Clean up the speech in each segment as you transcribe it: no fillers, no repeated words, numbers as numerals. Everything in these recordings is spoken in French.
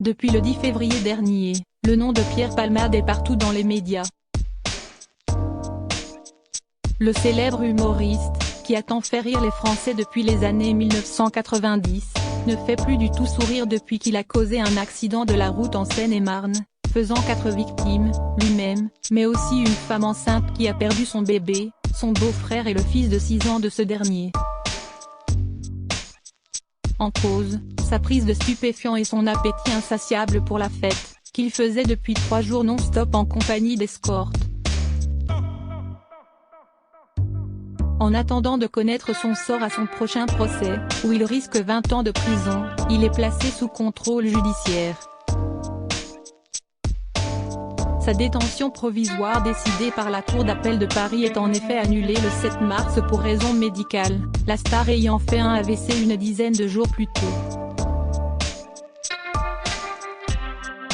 Depuis le 10 février dernier, le nom de Pierre Palmade est partout dans les médias. Le célèbre humoriste, qui a tant fait rire les Français depuis les années 1990, ne fait plus du tout sourire depuis qu'il a causé un accident de la route en Seine-et-Marne, faisant 4 victimes, lui-même, mais aussi une femme enceinte qui a perdu son bébé, son beau-frère et le fils de 6 ans de ce dernier. En cause, sa prise de stupéfiants et son appétit insatiable pour la fête, qu'il faisait depuis 3 jours non-stop en compagnie d'escortes. En attendant de connaître son sort à son prochain procès, où il risque 20 ans de prison, il est placé sous contrôle judiciaire. Sa détention provisoire décidée par la Cour d'appel de Paris est en effet annulée le 7 mars pour raisons médicales, la star ayant fait un AVC une dizaine de jours plus tôt.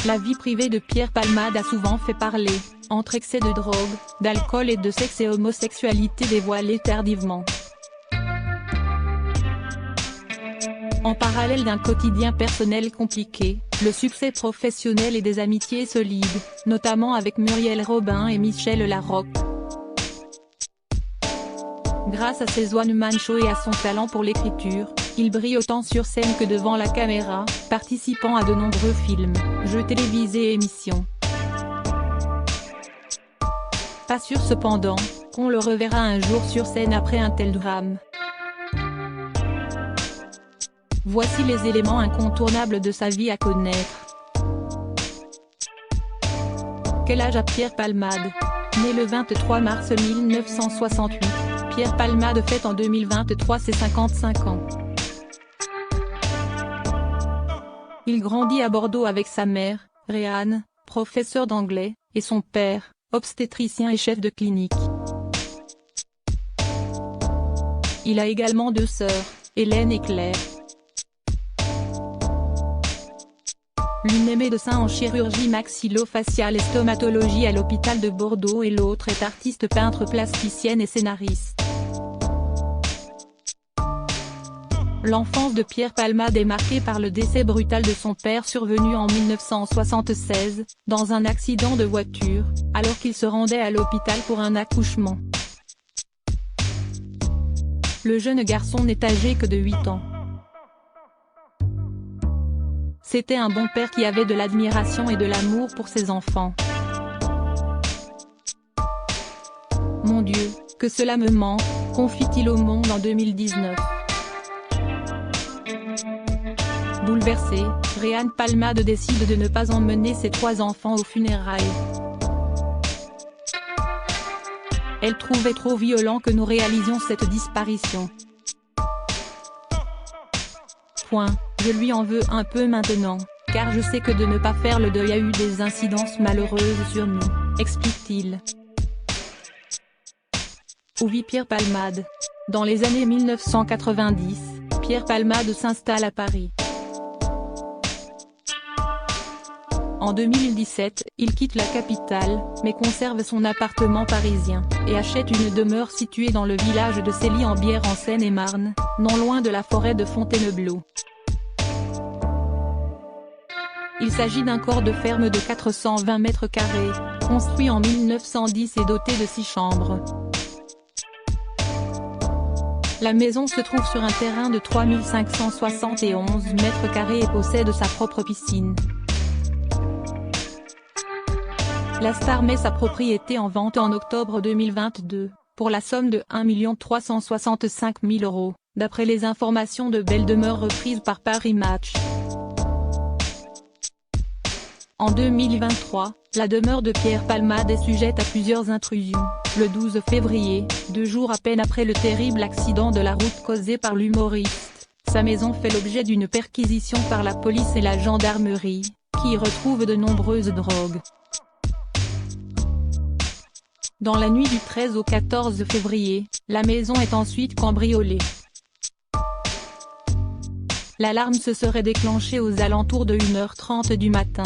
La vie privée de Pierre Palmade a souvent fait parler, entre excès de drogue, d'alcool et de sexe et homosexualité dévoilée tardivement. En parallèle d'un quotidien personnel compliqué, le succès professionnel et des amitiés solides, notamment avec Muriel Robin et Michel Larocque. Grâce à ses one-man shows et à son talent pour l'écriture, il brille autant sur scène que devant la caméra, participant à de nombreux films, jeux télévisés et émissions. Pas sûr cependant, qu'on le reverra un jour sur scène après un tel drame. Voici les éléments incontournables de sa vie à connaître. Quel âge a Pierre Palmade? Né le 23 mars 1968, Pierre Palmade fête en 2023 ses 55 ans. Il grandit à Bordeaux avec sa mère, Réanne, professeure d'anglais, et son père, obstétricien et chef de clinique. Il a également 2 sœurs, Hélène et Claire. L'une est médecin en chirurgie maxillo-faciale et stomatologie à l'hôpital de Bordeaux et l'autre est artiste peintre plasticienne et scénariste. L'enfance de Pierre Palmade est marquée par le décès brutal de son père survenu en 1976, dans un accident de voiture, alors qu'il se rendait à l'hôpital pour un accouchement. Le jeune garçon n'est âgé que de 8 ans. C'était un bon père qui avait de l'admiration et de l'amour pour ses enfants. Mon Dieu, que cela me manque, confie-t-il au Monde en 2019. Bouleversée, Réanne Palmade décide de ne pas emmener ses 3 enfants aux funérailles. Elle trouvait trop violent que nous réalisions cette disparition. Je lui en veux un peu maintenant, car je sais que de ne pas faire le deuil a eu des incidences malheureuses sur nous, explique-t-il. Où vit Pierre Palmade? Dans les années 1990, Pierre Palmade s'installe à Paris. En 2017, il quitte la capitale, mais conserve son appartement parisien, et achète une demeure située dans le village de Cély-en-Bière en Seine-et-Marne, non loin de la forêt de Fontainebleau. Il s'agit d'un corps de ferme de 420 mètres carrés, construit en 1910 et doté de 6 chambres. La maison se trouve sur un terrain de 3571 mètres carrés et possède sa propre piscine. La star met sa propriété en vente en octobre 2022, pour la somme de 1 365 000 €, d'après les informations de Belle Demeure reprises par Paris Match. En 2023, la demeure de Pierre Palmade est sujette à plusieurs intrusions. Le 12 février, 2 jours à peine après le terrible accident de la route causé par l'humoriste, sa maison fait l'objet d'une perquisition par la police et la gendarmerie, qui y retrouvent de nombreuses drogues. Dans la nuit du 13 au 14 février, la maison est ensuite cambriolée. L'alarme se serait déclenchée aux alentours de 1h30 du matin.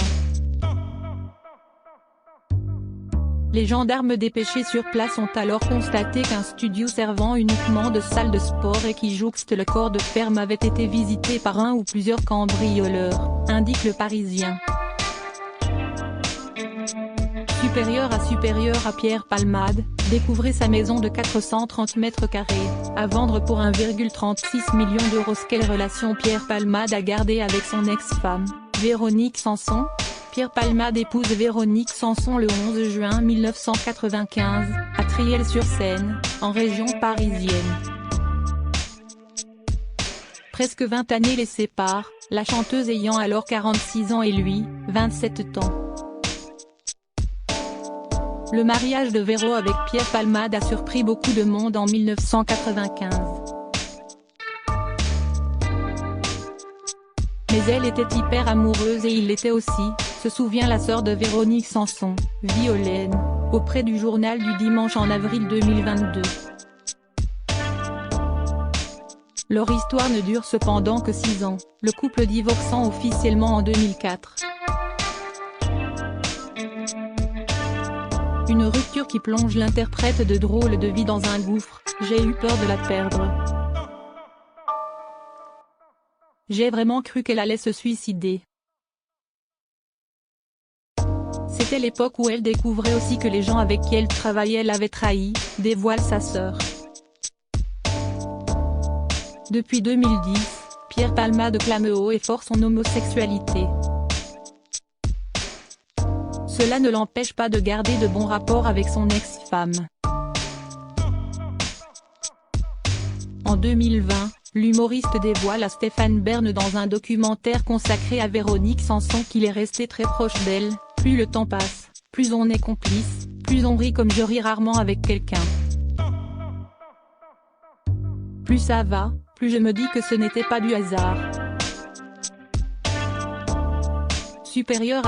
Les gendarmes dépêchés sur place ont alors constaté qu'un studio servant uniquement de salle de sport et qui jouxte le corps de ferme avait été visité par un ou plusieurs cambrioleurs, indique Le Parisien. Supérieur à Pierre Palmade, découvrez sa maison de 430 mètres carrés, à vendre pour 1,36 million d'euros. Quelle relation Pierre Palmade a gardée avec son ex-femme, Véronique Sanson? Pierre Palmade épouse Véronique Sanson le 11 juin 1995, à Triel-sur-Seine, en région parisienne. Presque 20 années les séparent, la chanteuse ayant alors 46 ans et lui, 27 ans. Le mariage de Véro avec Pierre Palmade a surpris beaucoup de monde en 1995. Mais elle était hyper amoureuse et il l'était aussi, se souvient la sœur de Véronique Sanson, Violaine, auprès du Journal du Dimanche en avril 2022. Leur histoire ne dure cependant que 6 ans, le couple divorçant officiellement en 2004. Une rupture qui plonge l'interprète de Drôle de vie dans un gouffre, j'ai eu peur de la perdre. J'ai vraiment cru qu'elle allait se suicider. C'était l'époque où elle découvrait aussi que les gens avec qui elle travaillait l'avaient trahi, dévoile sa sœur. Depuis 2010, Pierre Palmade clame haut et fort son homosexualité. Cela ne l'empêche pas de garder de bons rapports avec son ex-femme. En 2020, l'humoriste dévoile à Stéphane Bern dans un documentaire consacré à Véronique Sanson qu'il est resté très proche d'elle. Plus le temps passe, plus on est complice, plus on rit comme je ris rarement avec quelqu'un. Plus ça va, plus je me dis que ce n'était pas du hasard. Supérieur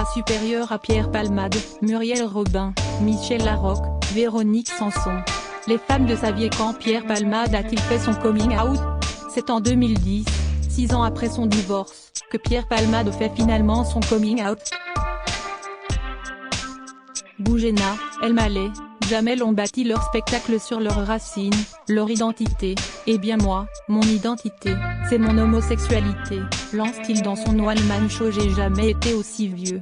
à Pierre Palmade, Muriel Robin, Michel Larocque, Véronique Sanson. Les femmes de sa vie. Quand Pierre Palmade a-t-il fait son coming out? C'est en 2010, 6 ans après son divorce, que Pierre Palmade fait finalement son coming out. Bougena, El Malais, Jamel ont bâti leur spectacle sur leurs racines, leur identité. Eh bien moi, mon identité, c'est mon homosexualité, lance-t-il dans son one-man show J'ai jamais été aussi vieux.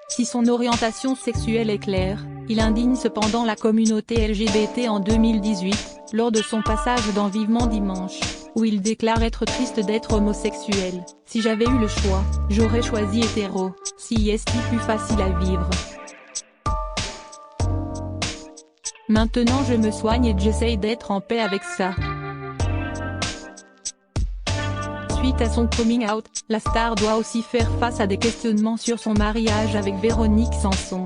Si son orientation sexuelle est claire, il indigne cependant la communauté LGBT en 2018, lors de son passage dans Vivement Dimanche, où il déclare être triste d'être homosexuel. Si j'avais eu le choix, j'aurais choisi hétéro, si est plus facile à vivre. Maintenant je me soigne et j'essaye d'être en paix avec ça. Suite à son coming out, la star doit aussi faire face à des questionnements sur son mariage avec Véronique Sanson.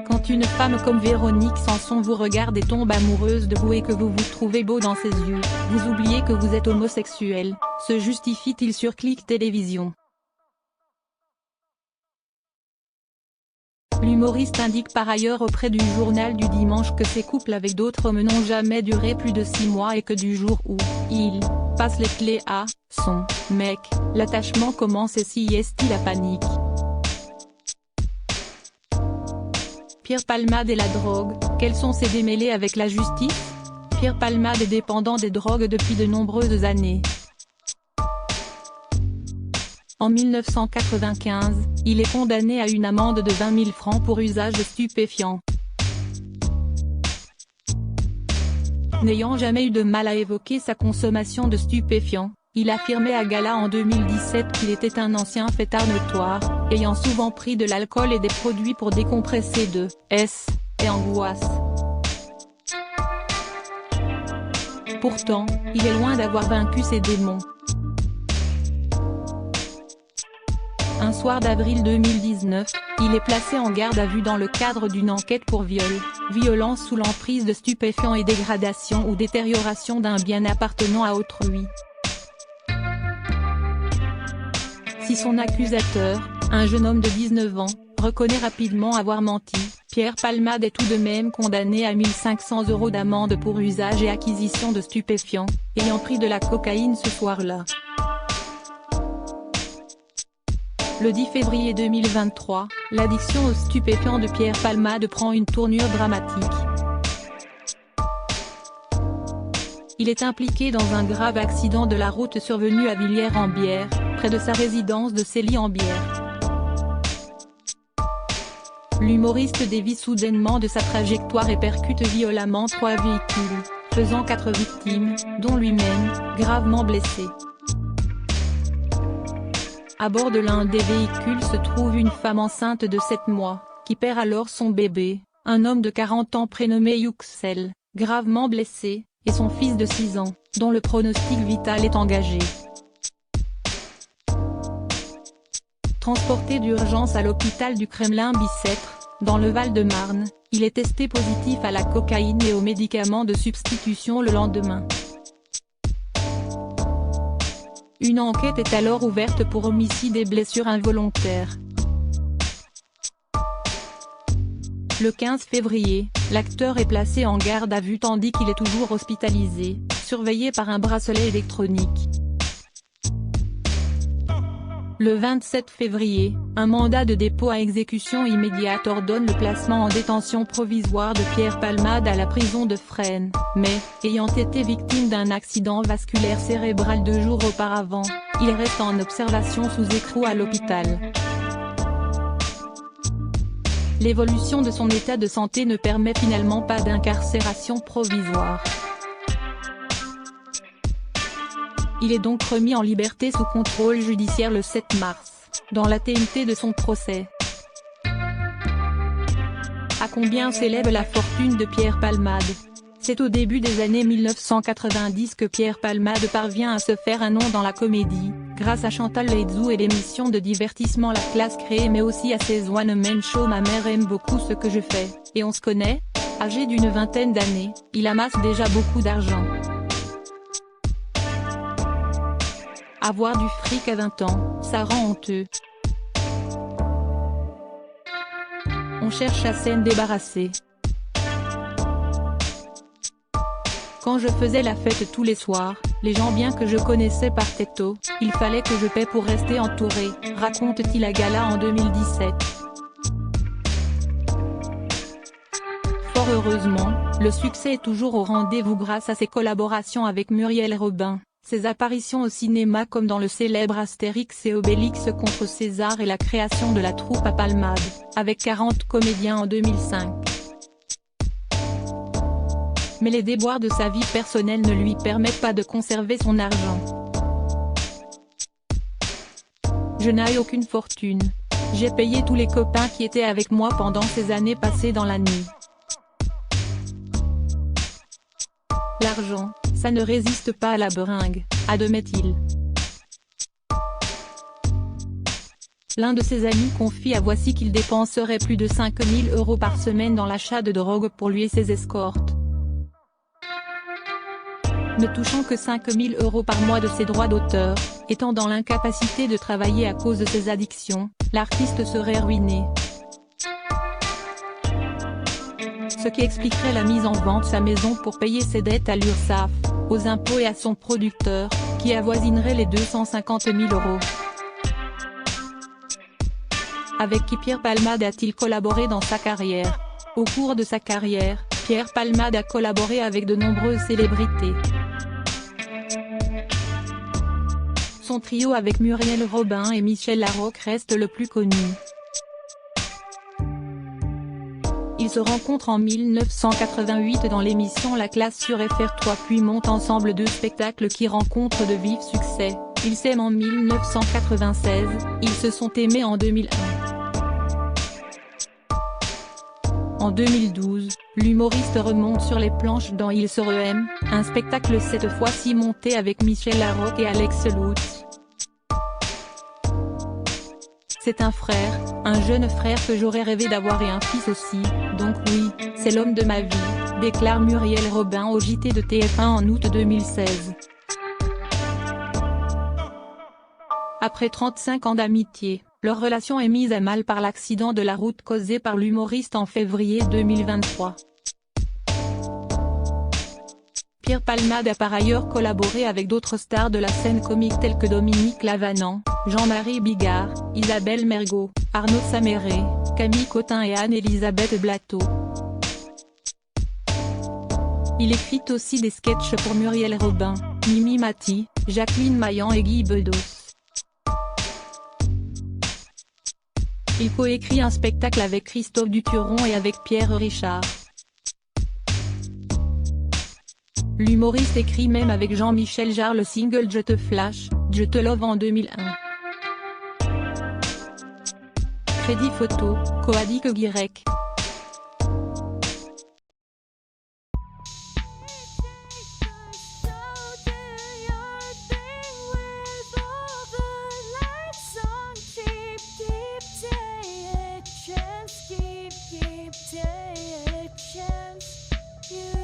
Quand une femme comme Véronique Sanson vous regarde et tombe amoureuse de vous et que vous vous trouvez beau dans ses yeux, vous oubliez que vous êtes homosexuel, se justifie-t-il sur Click Télévision. L'humoriste indique par ailleurs auprès du Journal du Dimanche que ses couples avec d'autres hommes n'ont jamais duré plus de 6 mois et que du jour où il passe les clés à son mec, l'attachement commence et si est la panique. Pierre Palmade et la drogue, quels sont ses démêlés avec la justice? Pierre Palmade est dépendant des drogues depuis de nombreuses années. En 1995, il est condamné à une amende de 20 000 francs pour usage de stupéfiants. N'ayant jamais eu de mal à évoquer sa consommation de stupéfiants, il affirmait à Gala en 2017 qu'il était un ancien fêtard notoire, ayant souvent pris de l'alcool et des produits pour décompresser de stress et angoisse. Pourtant, il est loin d'avoir vaincu ses démons. Un soir d'avril 2019, il est placé en garde à vue dans le cadre d'une enquête pour viol, violence sous l'emprise de stupéfiants et dégradation ou détérioration d'un bien appartenant à autrui. Si son accusateur, un jeune homme de 19 ans, reconnaît rapidement avoir menti, Pierre Palmade est tout de même condamné à 1 500 € d'amende pour usage et acquisition de stupéfiants, ayant pris de la cocaïne ce soir-là. Le 10 février 2023, l'addiction aux stupéfiants de Pierre Palmade prend une tournure dramatique. Il est impliqué dans un grave accident de la route survenu à Villiers-en-Bière, près de sa résidence de Célie-en-Bière. L'humoriste dévie soudainement de sa trajectoire et percute violemment 3 véhicules, faisant 4 victimes, dont lui-même, gravement blessé. À bord de l'un des véhicules se trouve une femme enceinte de 7 mois, qui perd alors son bébé, un homme de 40 ans prénommé Yüksel, gravement blessé, et son fils de 6 ans, dont le pronostic vital est engagé. Transporté d'urgence à l'hôpital du Kremlin-Bicêtre, dans le Val-de-Marne, il est testé positif à la cocaïne et aux médicaments de substitution le lendemain. Une enquête est alors ouverte pour homicide et blessures involontaires. Le 15 février, l'acteur est placé en garde à vue tandis qu'il est toujours hospitalisé, surveillé par un bracelet électronique. Le 27 février, un mandat de dépôt à exécution immédiate ordonne le placement en détention provisoire de Pierre Palmade à la prison de Fresnes, mais, ayant été victime d'un accident vasculaire cérébral 2 jours auparavant, il reste en observation sous écrou à l'hôpital. L'évolution de son état de santé ne permet finalement pas d'incarcération provisoire. Il est donc remis en liberté sous contrôle judiciaire le 7 mars, dans la TNT de son procès. À combien s'élève la fortune de Pierre Palmade? C'est au début des années 1990 que Pierre Palmade parvient à se faire un nom dans la comédie, grâce à Chantal Latsou et l'émission de divertissement La Classe créée mais aussi à ses one-man shows Ma mère aime beaucoup ce que je fais, et On se connaît. Âgé d'une vingtaine d'années, il amasse déjà beaucoup d'argent. Avoir du fric à 20 ans, ça rend honteux. On cherche à s'en débarrasser. Quand je faisais la fête tous les soirs, les gens bien que je connaissais partaient tôt, il fallait que je paie pour rester entouré, raconte-t-il à Gala en 2017. Fort heureusement, le succès est toujours au rendez-vous grâce à ses collaborations avec Muriel Robin. Ses apparitions au cinéma comme dans le célèbre Astérix et Obélix contre César et la création de la troupe à Palmade, avec 40 comédiens en 2005. Mais les déboires de sa vie personnelle ne lui permettent pas de conserver son argent. Je n'ai aucune fortune. J'ai payé tous les copains qui étaient avec moi pendant ces années passées dans la nuit. L'argent, ça ne résiste pas à la beringue, admet-il. L'un de ses amis confie à Voici qu'il dépenserait plus de 5 000 € par semaine dans l'achat de drogue pour lui et ses escortes. Ne touchant que 5 000 € par mois de ses droits d'auteur, étant dans l'incapacité de travailler à cause de ses addictions, l'artiste serait ruiné. Ce qui expliquerait la mise en vente de sa maison pour payer ses dettes à l'URSSAF, aux impôts et à son producteur, qui avoisinerait les 250 000 €. Avec qui Pierre Palmade a-t-il collaboré dans sa carrière? Au cours de sa carrière, Pierre Palmade a collaboré avec de nombreuses célébrités. Son trio avec Muriel Robin et Michel Larocque reste le plus connu. Ils se rencontrent en 1988 dans l'émission La Classe sur FR3 puis montent ensemble 2 spectacles qui rencontrent de vifs succès. Ils s'aiment en 1996, ils se sont aimés en 2001. En 2012, l'humoriste remonte sur les planches dans Ils se re-aiment, un spectacle cette fois-ci monté avec Michel Larocque et Alex Lutz. C'est un frère, un jeune frère que j'aurais rêvé d'avoir et un fils aussi, donc oui, c'est l'homme de ma vie, déclare Muriel Robin au JT de TF1 en août 2016. Après 35 ans d'amitié, leur relation est mise à mal par l'accident de la route causé par l'humoriste en février 2023. Pierre Palmade a par ailleurs collaboré avec d'autres stars de la scène comique telles que Dominique Lavanant, Jean-Marie Bigard, Isabelle Mergo, Arnaud Saméret, Camille Cotin et Anne-Elisabeth Blateau. Il écrit aussi des sketchs pour Muriel Robin, Mimi Mati, Jacqueline Maillan et Guy Bedos. Il coécrit un spectacle avec Christophe Duturon et avec Pierre Richard. L'humoriste écrit même avec Jean-Michel Jarre le single Je te flash, Je te love en 2001. Crédit photo, Coadic Guirec. Keep